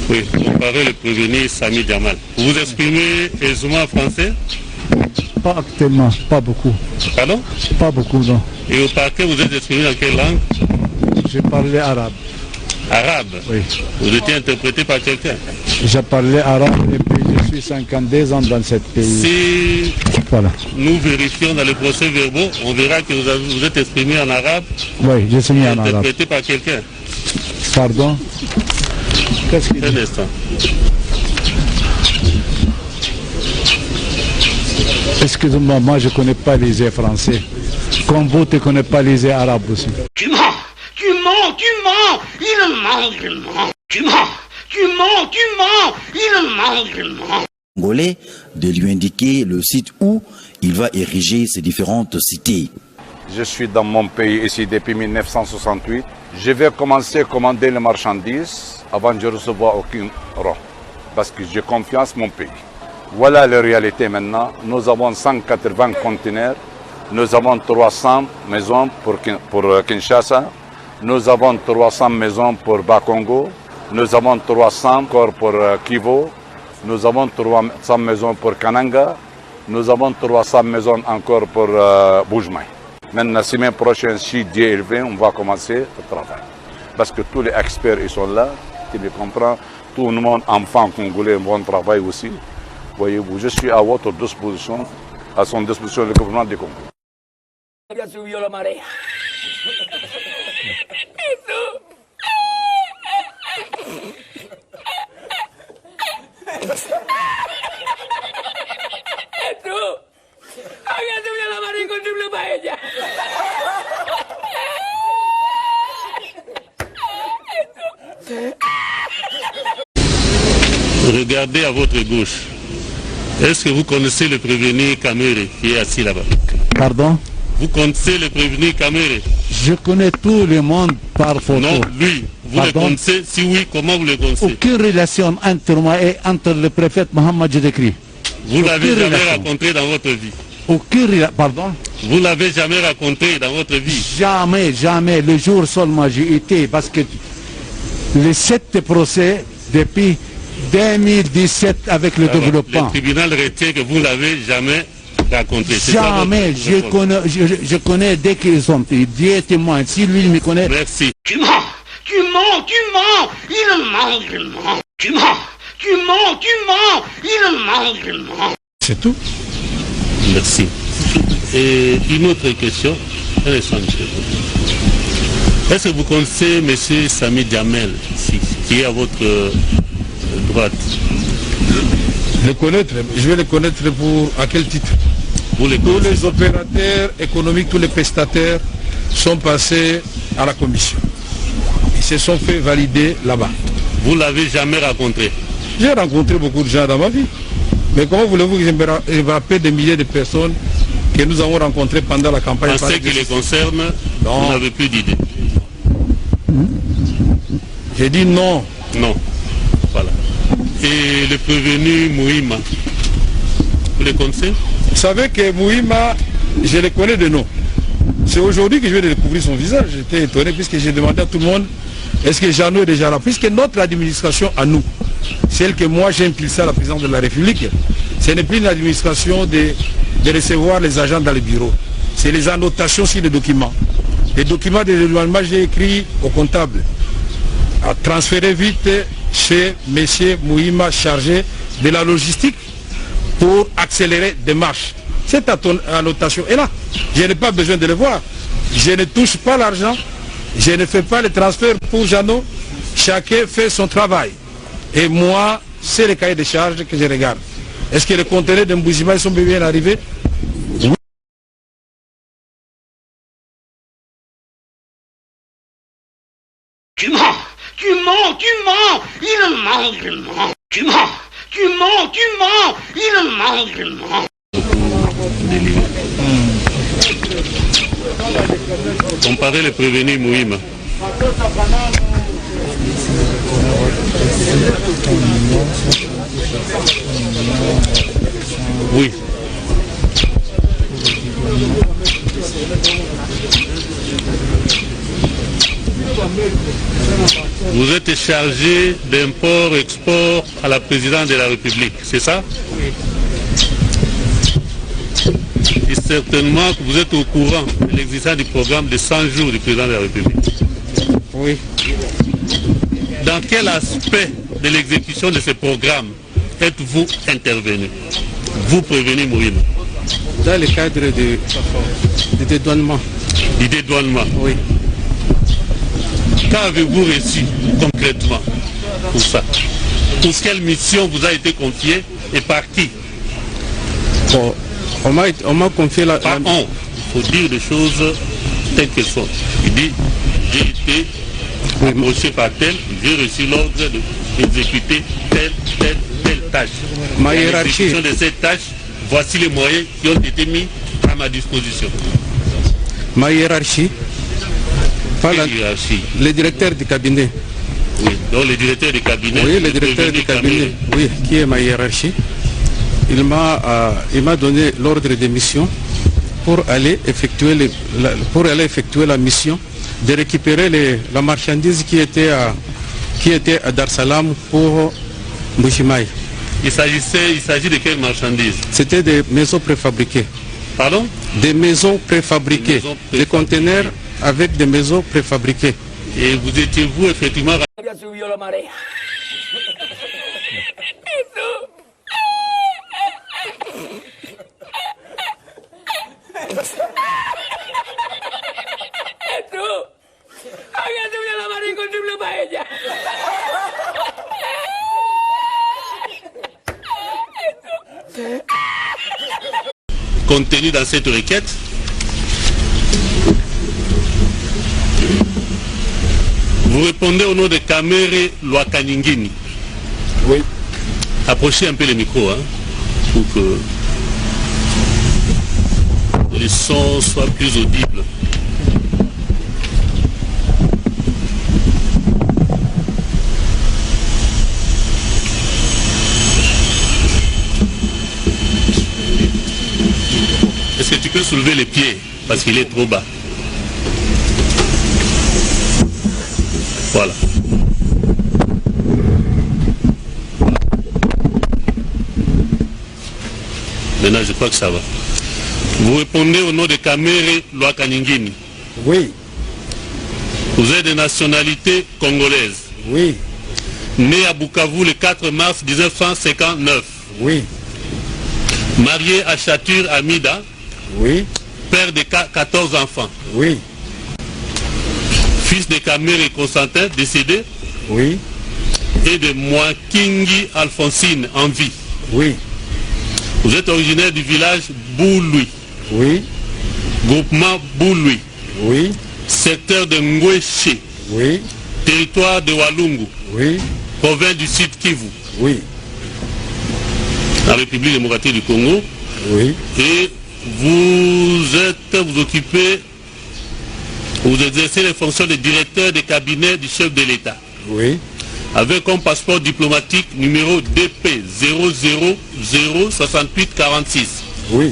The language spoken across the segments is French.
Oui, comparez le prévenu Sami Djamal. Vous vous exprimez aisément en français? Pas actuellement, pas beaucoup. Pardon? Pas beaucoup, non. Et au parquet, vous êtes exprimé dans quelle langue? J'ai parlé arabe. Arabe? Oui. Vous étiez interprété par quelqu'un? J'ai parlé arabe et puis je suis 52 ans dans ce pays. Si voilà. Nous vérifions dans les procès verbaux, on verra que vous êtes exprimé en arabe. Oui, je suis mis en arabe. Interprété par quelqu'un. Pardon? Qu'est-ce qu'il dit? Un instant. Excusez-moi, moi je ne connais pas les français. Comme vous, tu ne connais pas les arabes aussi. Tu mens, tu mens, tu mens, il ment, il ment. Tu mens, tu mens, tu mens, il ment, il ment. Congolais de lui indiquer le site où il va ériger ces différentes cités. Je suis dans mon pays ici depuis 1968. Je vais commencer à commander les marchandises avant de recevoir aucun rang. Parce que j'ai confiance en mon pays. Voilà la réalité maintenant. Nous avons 180 conteneurs. Nous avons 300 maisons pour Kinshasa. Nous avons 300 maisons pour Bakongo. Nous avons 300 encore pour Kivu. Nous avons 300 maisons pour Kananga. Nous avons 300 maisons encore pour Boujmaï. Maintenant, la semaine prochaine, si Dieu est élevé, on va commencer le travail. Parce que tous les experts ils sont là, tu les comprends. Tout le monde, enfants congolais, vont travailler aussi. Voyez-vous, je suis à votre disposition, à son disposition le gouvernement du Congo. Regardez à votre gauche. Est-ce que vous connaissez le prévenu Kamere qui est assis là-bas? Pardon? Vous connaissez le prévenu Kamere? Je connais tout le monde par photo. Non, lui. Vous le connaissez? Si oui, comment vous le connaissez? Aucune relation entre moi et entre le préfet Mohamed Jedekri. Vous l'avez jamais rencontré dans votre vie? Pardon? Vous l'avez jamais rencontré dans votre vie? Jamais, jamais. Le jour seulement j'ai été parce que les 7 procès depuis 2017 avec le développement. Le tribunal retient que vous l'avez jamais rencontré. Jamais. Je connais dès qu'ils sont. Dieu est témoin. Si lui me connaît. Merci. Tu mens, tu mens, tu mens, il ment, il ment. Tu mens, tu mens, tu mens, il ment, il ment. C'est tout. Merci. Et une autre question. Est-ce que vous connaissez M. Sami Djamal, qui est à votre droite? Le connaître, je vais le connaître à quel titre? Tous les opérateurs économiques, tous les prestataires sont passés à la commission. Ils se sont fait valider là-bas. Vous ne l'avez jamais rencontré? J'ai rencontré beaucoup de gens dans ma vie. Mais comment voulez-vous que je me rappelle des milliers de personnes que nous avons rencontrées pendant la campagne? En ce qui les concerne, vous n'avez plus d'idée? J'ai dit non. Non. Voilà. Et le prévenu Mouima, vous le connaissez? Vous savez que Mouima, je le connais de nom. C'est aujourd'hui que je vais découvrir son visage. J'étais étonné puisque j'ai demandé à tout le monde, est-ce que Jeannot est déjà là? Puisque notre administration à nous, celle que moi j'ai impulsée à la présidence de la République, ce n'est plus une administration de recevoir les agents dans les bureaux. C'est les annotations sur les documents. Les documents de l'éloignement, j'ai écrit au comptable à transférer vite chez M. Mouima, chargé de la logistique, pour accélérer des marches. Cette annotation est là. Je n'ai pas besoin de le voir. Je ne touche pas l'argent. Je ne fais pas les transferts pour Jeannot. Chacun fait son travail. Et moi, c'est le cahier de charges que je regarde. Est-ce que les conteneurs de Mbouzima sont bien arrivés? Oui. Tu mens, tu mens, tu mens, il ment, il ment. Tu mens, tu mens, tu mens, il ment, il ment. Comparez le prévenu Mouima. Oui. vous êtes chargé d'import-export à la présidente de la République, c'est ça? Oui. Et certainement que vous êtes au courant de l'existence du programme de 100 jours du président de la République. Oui. Dans quel aspect de l'exécution de ce programme êtes-vous intervenu? Vous prévenez Mouima? Dans le cadre du dédouanement. Du dédouanement? Oui. Qu'avez-vous reçu concrètement pour ça? Pour quelle mission vous a été confiée et par qui? Bon, on m'a confié la... Par on. Il faut dire des choses telles qu'elles sont. Il dit, j'ai été approché par tel, j'ai reçu l'ordre d'exécuter telle tâche. Ma hiérarchie. L'exécution de cette tâche, voici les moyens qui ont été mis à ma disposition. Ma hiérarchie. Quelle hiérarchie? Le directeur du cabinet. Oui, donc le directeur du cabinet. Oui, le directeur du cabinet, oui, qui est ma hiérarchie. Il m'a donné l'ordre de mission pour aller effectuer la mission de récupérer la marchandise qui était à Dar Salam pour Mbujimaï. Il s'agit de quelle marchandise? C'était des maisons préfabriquées. Pardon? Des maisons préfabriquées. Des conteneurs avec des maisons préfabriquées. Et vous étiez-vous effectivement... contenu dans cette requête, vous répondez au nom de Kamere Lwakaningini. Oui. Approchez un peu le micro, hein, pour que les sons soient plus audibles. Est-ce que tu peux soulever les pieds parce qu'il est trop bas? Voilà. Maintenant, je crois que ça va. Vous répondez au nom de Kamere Lwakaningini. Oui. Vous êtes de nationalité congolaise. Oui. Né à Bukavu le 4 mars 1959. Oui. Marié à Chatur Amida. Oui. Père de 14 enfants. Oui. Fils de Kamere Constantin, décédé. Oui. Et de Mwakingi Alphonsine, en vie. Oui. Vous êtes originaire du village Boului. Oui. Groupement Boului. Oui. Secteur de Ngweshe. Oui. Territoire de Walungu. Oui. Province du Sud Kivu. Oui. La République démocratique du Congo. Oui. Et vous exercez les fonctions de directeur de cabinet du chef de l'État. Oui. Avec comme passeport diplomatique numéro DP 0006846. Oui.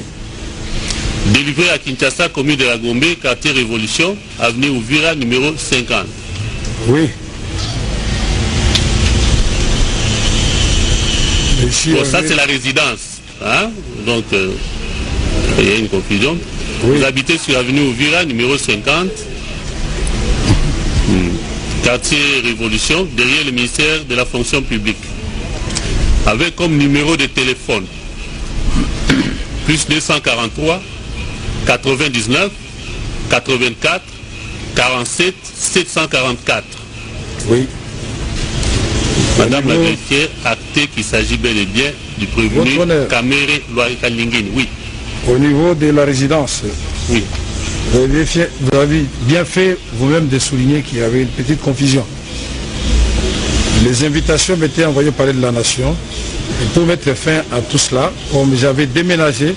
Délivré à Kinshasa, commune de la Gombe, quartier Révolution, avenue Ouvira, numéro 50. Oui. Bon, ça c'est la résidence. Hein? Donc, il y a une confusion. Oui. Vous habitez sur l'avenue Ouvira, numéro 50. Quartier Révolution, derrière le ministère de la fonction publique. Avec comme numéro de téléphone, plus 243 99 84 47 744. Oui. Madame la greffière, acté qu'il s'agit bel et bien du prévenu Kamere Lwakaningini. Oui. Au niveau de la résidence, oui. Vous avez bien fait vous-même de souligner qu'il y avait une petite confusion. Les invitations m'étaient envoyées par de la nation. Et pour mettre fin à tout cela, comme j'avais déménagé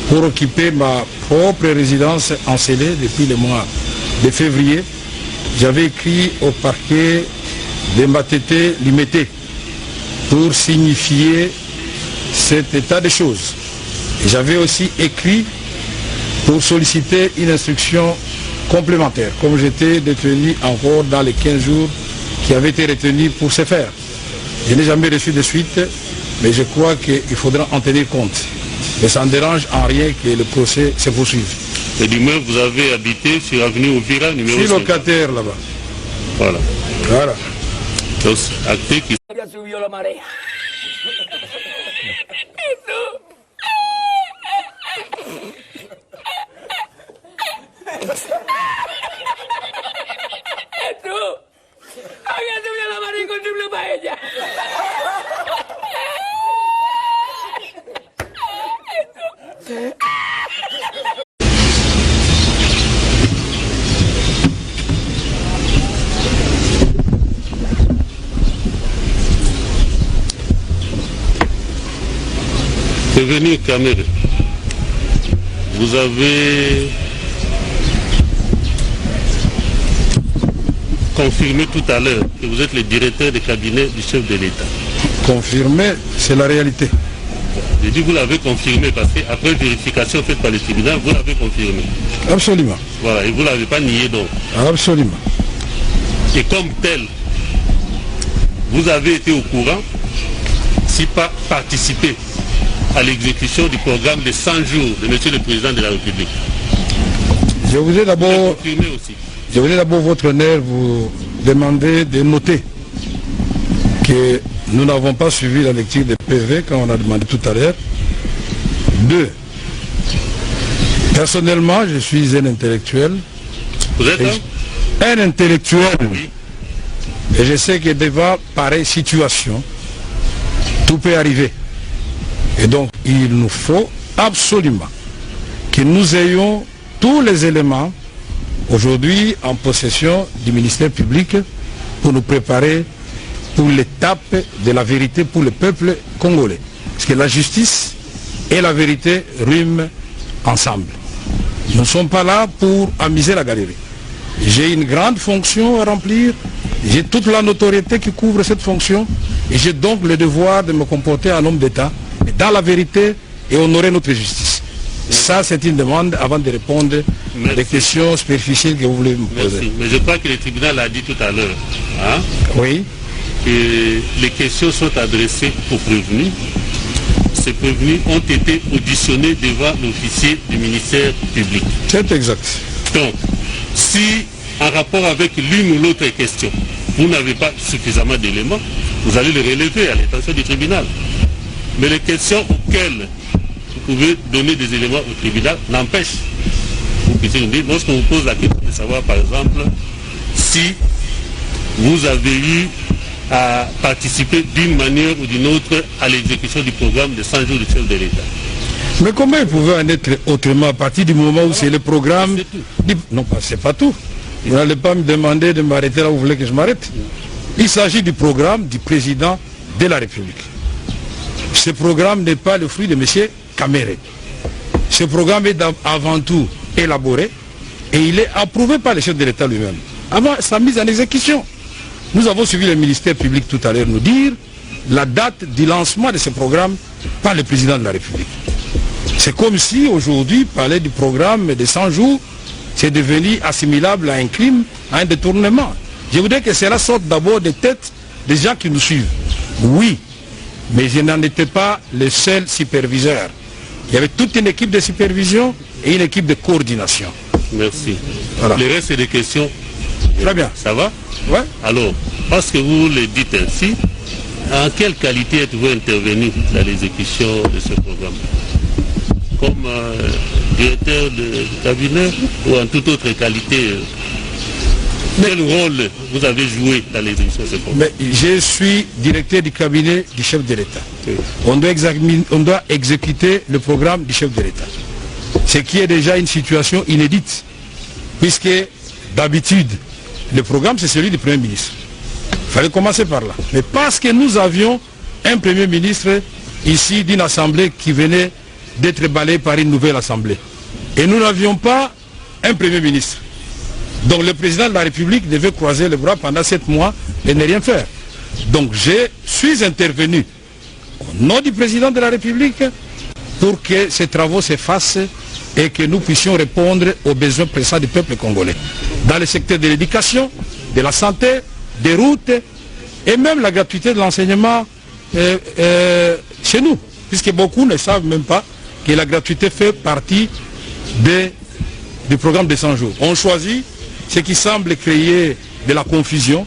pour occuper ma propre résidence encelée depuis le mois de février, j'avais écrit au parquet de Matete Limité pour signifier cet état de choses. J'avais aussi écrit pour solliciter une instruction complémentaire, comme j'étais détenu encore dans les 15 jours qui avait été retenu pour ce faire. Je n'ai jamais reçu de suite, mais je crois qu'il faudra en tenir compte. Mais ça ne dérange en rien que le procès se poursuive. Et l'immeuble, vous avez habité sur l'avenue Ouvira, numéro 5. Je suis locataire là-bas. Voilà. Voilà. Donc, acté qui... Prévenir Kamere, vous avez confirmé tout à l'heure que vous êtes le directeur de cabinet du chef de l'État. Confirmé, c'est la réalité. J'ai dit vous l'avez confirmé parce qu'après vérification faite par le tribunal, vous l'avez confirmé. Absolument. Voilà, et vous ne l'avez pas nié donc. Absolument. Et comme tel, vous avez été au courant, si pas participé à l'exécution du programme de 100 jours de M. le Président de la République. Je voudrais d'abord, votre honneur, vous demander de noter que nous n'avons pas suivi la lecture des PV quand on a demandé tout à l'heure. 2. Personnellement, je suis un intellectuel. Vous êtes un intellectuel. Oui. Et je sais que devant pareille situation, tout peut arriver. Et donc, il nous faut absolument que nous ayons tous les éléments aujourd'hui en possession du ministère public pour nous préparer pour l'étape de la vérité pour le peuple congolais. Parce que la justice et la vérité riment ensemble. Nous ne sommes pas là pour amuser la galerie. J'ai une grande fonction à remplir, j'ai toute la notoriété qui couvre cette fonction et j'ai donc le devoir de me comporter en homme d'État dans la vérité et honorer notre justice. Ça, c'est une demande avant de répondre à des questions superficielles que vous voulez me poser. Merci. Mais je crois que le tribunal a dit tout à l'heure oui, que les questions sont adressées aux prévenus. Ces prévenus ont été auditionnés devant l'officier du ministère public. C'est exact. Donc, si en rapport avec l'une ou l'autre question, vous n'avez pas suffisamment d'éléments, vous allez le relever à l'attention du tribunal. Mais les questions auxquelles vous pouvez donner des éléments au tribunal n'empêchent. Vous puissiez nous dire, lorsqu'on vous pose la question de savoir par exemple si vous avez eu à participer d'une manière ou d'une autre à l'exécution du programme de 100 jours du chef de l'État. Mais comment il pouvait en être autrement à partir du moment où c'est le programme... Non, c'est pas tout. Vous n'allez pas me demander de m'arrêter là où vous voulez que je m'arrête. Il s'agit du programme du président de la République. Ce programme n'est pas le fruit de M. Kamere. Ce programme est avant tout élaboré et il est approuvé par le chef de l'État lui-même. Avant sa mise en exécution. Nous avons suivi le ministère public tout à l'heure nous dire la date du lancement de ce programme par le président de la République. C'est comme si aujourd'hui, parler du programme de 100 jours, c'est devenu assimilable à un crime, à un détournement. Je voudrais que cela sorte d'abord des têtes des gens qui nous suivent. Oui, mais je n'en étais pas le seul superviseur. Il y avait toute une équipe de supervision et une équipe de coordination. Merci. Voilà. Le reste, c'est des questions. Très bien. Ça va? Ouais. Alors, parce que vous le dites ainsi, en quelle qualité êtes-vous intervenu dans l'exécution de ce programme? Comme directeur de cabinet ou en toute autre qualité? Quel rôle vous avez joué dans l'exécution de ce programme? Mais je suis directeur du cabinet du chef de l'État. Oui. On doit exécuter le programme du chef de l'État. Ce qui est déjà une situation inédite, puisque d'habitude, le programme c'est celui du Premier ministre. Il fallait commencer par là. Mais parce que nous avions un Premier ministre ici d'une assemblée qui venait d'être balayée par une nouvelle assemblée. Et nous n'avions pas un Premier ministre. Donc le président de la République devait croiser les bras pendant 7 mois et ne rien faire. Donc je suis intervenu au nom du président de la République pour que ces travaux se fassent et que nous puissions répondre aux besoins pressants du peuple congolais. Dans le secteur de l'éducation, de la santé, des routes et même la gratuité de l'enseignement chez nous. Puisque beaucoup ne savent même pas que la gratuité fait partie du programme des 100 jours. On choisit ce qui semble créer de la confusion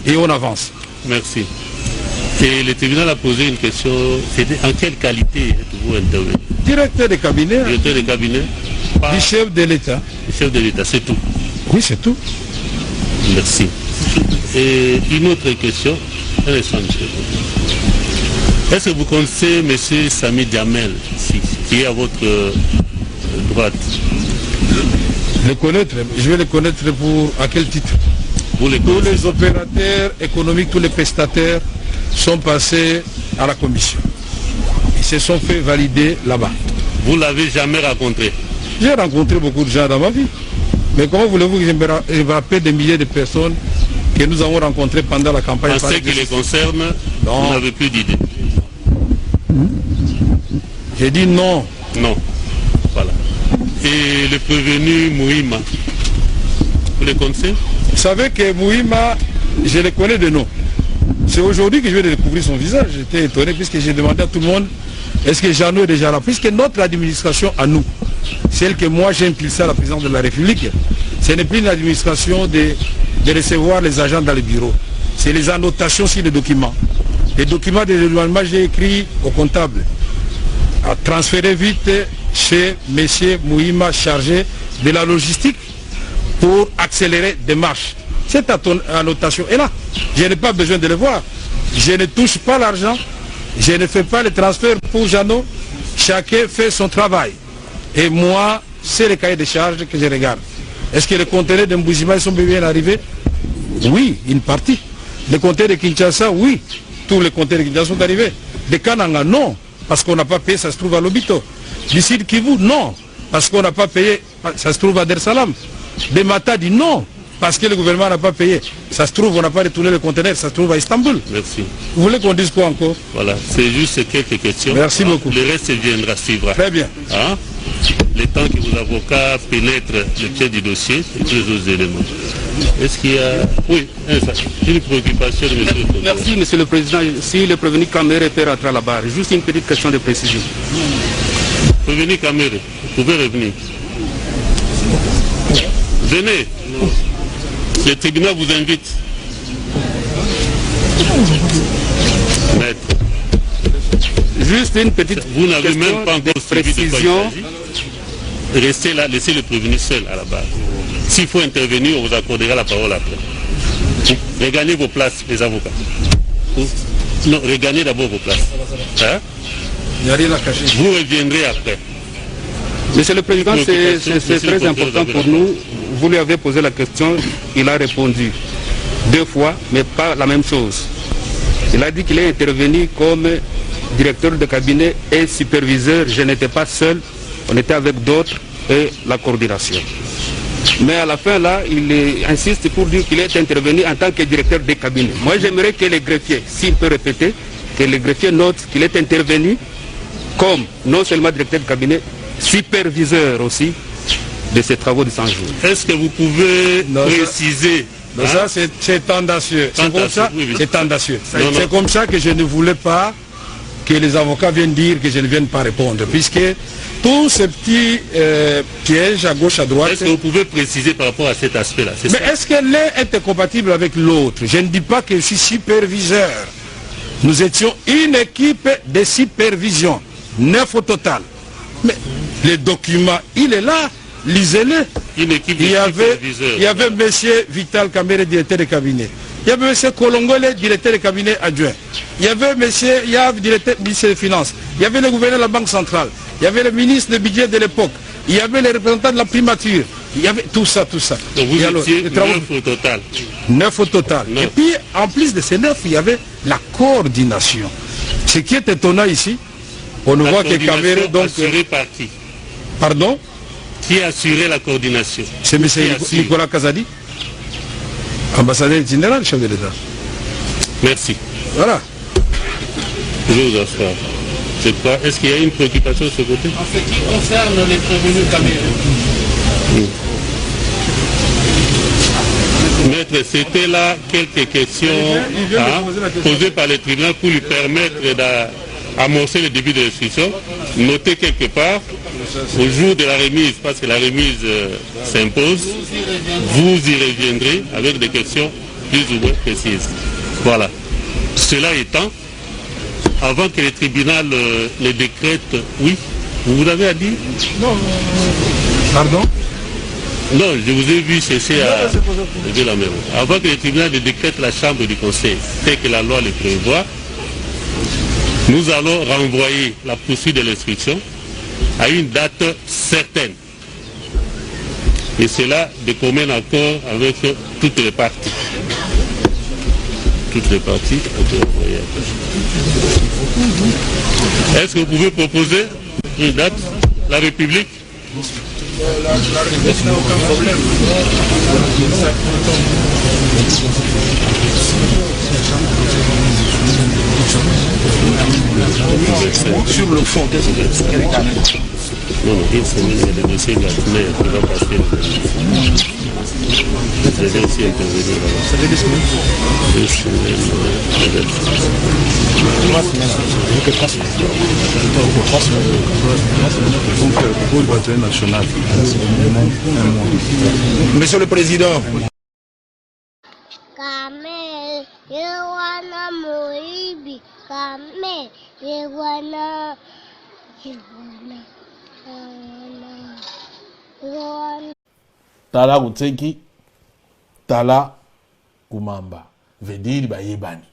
et on avance. Merci. Et le tribunal a posé une question, c'était en quelle qualité êtes-vous intervenu? Directeur de cabinet. Directeur de cabinet du chef de l'État. Du chef de l'État, c'est tout. Oui, c'est tout. Merci. Et une autre question. Est-ce que vous connaissez M. Sami Diamel, qui est à votre droite? Je vais le connaître à quel titre? Tous les opérateurs économiques, tous les prestataires sont passés à la commission. Ils se sont fait valider là-bas. Vous ne l'avez jamais rencontré? J'ai rencontré beaucoup de gens dans ma vie. Mais comment voulez-vous que je me rappelle des milliers de personnes que nous avons rencontrées pendant la campagne? En ce qui les concerne, vous n'avez plus d'idée? J'ai dit non. Non. Voilà. Et le prévenu Mouima, vous le connaissez? Vous savez que Mouima, je le connais de nom. C'est aujourd'hui que je vais découvrir son visage. J'étais étonné puisque j'ai demandé à tout le monde est-ce que Jeannot est déjà là? Puisque notre administration à nous, celle que moi j'ai impulsée à la présidence de la République, ce n'est plus une administration de recevoir les agents dans les bureaux. C'est les annotations sur les documents. Les documents de l'éloignement, j'ai écrit au comptable à transférer vite chez M. Mouima, chargé de la logistique, pour accélérer des marches. Cette annotation est là. Je n'ai pas besoin de le voir. Je ne touche pas l'argent. Je ne fais pas les transferts pour Jeannot. Chacun fait son travail. Et moi, c'est le cahier de charges que je regarde. Est-ce que les conteneurs de Mbouzima sont bien arrivés? Oui, une partie. Les conteneurs de Kinshasa, oui. Tous les conteneurs de Kinshasa sont arrivés. De Kananga, non. Parce qu'on n'a pas payé, ça se trouve à Lobito. Du Sud Kivu, non. Parce qu'on n'a pas payé, ça se trouve à Dar es Salaam. De Matadi, non. Parce que le gouvernement n'a pas payé. Ça se trouve, on n'a pas retourné le conteneur, ça se trouve à Istanbul. Merci. Vous voulez qu'on dise quoi encore? Voilà, c'est juste quelques questions. Merci beaucoup. Le reste viendra suivre. Très bien. Hein? Le temps que vos avocats pénètrent le pied du dossier et tous les autres éléments. Est-ce qu'il y a... Oui, une préoccupation de M. le Président. Merci, M. le Président. Si le prévenu Kamere peut rentrer à la barre, juste une petite question de précision. Prévenu Kamere, vous pouvez revenir. Venez. Le tribunal vous invite. Maître. Juste une petite Vous n'avez même pas encore suivi de quoi il précision. s'agit. Restez là, laissez le prévenu seul à la barre. S'il faut intervenir, on vous accordera la parole après. Regagnez vos places, les avocats. Non, regagnez d'abord vos places. Hein? Il n'y a rien à cacher. Vous reviendrez après. Monsieur le Président, c'est très important pour nous. Vous lui avez posé la question, il a répondu 2 fois, mais pas la même chose. Il a dit qu'il est intervenu comme directeur de cabinet et superviseur. Je n'étais pas seul, on était avec d'autres et la coordination. Mais à la fin, là, il insiste pour dire qu'il est intervenu en tant que directeur de cabinet. Moi, j'aimerais que les greffiers, s'il peut répéter, que les greffiers notent qu'il est intervenu comme non seulement directeur de cabinet, superviseur aussi de ces travaux de 100 jours. Est-ce que vous pouvez préciser? Non, ça c'est tendancieux. C'est comme ça, oui, oui. c'est tendancieux. Non, non. C'est comme ça que je ne voulais pas que les avocats viennent dire que je ne vienne pas répondre. Puisque tous ces petits pièges à gauche, à droite... Est-ce que vous pouvez préciser par rapport à cet aspect-là? Mais est-ce que l'un est incompatible avec l'autre? Je ne dis pas que je suis superviseur. Nous étions une équipe de supervision, 9 au total. Mais le document, il est là, lisez-le. Une équipe de superviseurs. Il y avait M. Vital Kamere, directeur de cabinet. Il y avait M. Kolongole, directeur de cabinet adjoint. Il y avait M. Yav, directeur ministre des Finances. Il y avait le gouverneur de la Banque centrale. Il y avait le ministre du budget de l'époque. Il y avait les représentants de la primature. Il y avait tout ça, tout ça. Donc vous alors, étiez 9 au total. 9 au total. 9. Et puis, en plus de ces 9, il y avait la coordination. Ce qui est étonnant ici, on ne voit que Kamere, donc... Assurée par qui? Pardon? Qui a assuré la coordination? C'est M. Nicolas Kazadi, ambassadeur général, chef de l'État. Merci. Voilà. Je vous asseoir. Je crois. Est-ce qu'il y a une préoccupation de ce côté? En ce qui concerne les prévenus Kamere, Maître, c'était là quelques questions posées par le tribunal pour lui permettre d'amorcer le début de l'instruction. Notez quelque part, au jour de la remise, parce que la remise s'impose, vous y reviendrez avec des questions plus ou moins précises. Voilà. Cela étant, avant que le tribunal le décrète, oui, vous avez à dire? Non. Pardon? Non, je vous ai vu cesser à lever la main. Avant que le tribunal ne décrète la chambre du conseil, tel que la loi le prévoit, nous allons renvoyer la poursuite de l'instruction à une date certaine. Et cela de commun accord avec toutes les parties. Toutes les parties, on peut envoyer après. Est-ce que vous pouvez proposer une date? La République? La République n'a aucun problème. Sur le fond, qu'est-ce que non, une semaine, il y a des dossiers de la semaine qui va passer. Vous avez aussi intervenu là-bas. Ça fait 2 semaines. 2 semaines, peut-être. 3 semaines. Que 3 semaines. 3 semaines. Donc, pour le bataille national, un mois. Monsieur le Président. Kame, Yewana Moibi, Kame, Yewana. Tala kutseki, tala kumamba. Vediri ba yebani.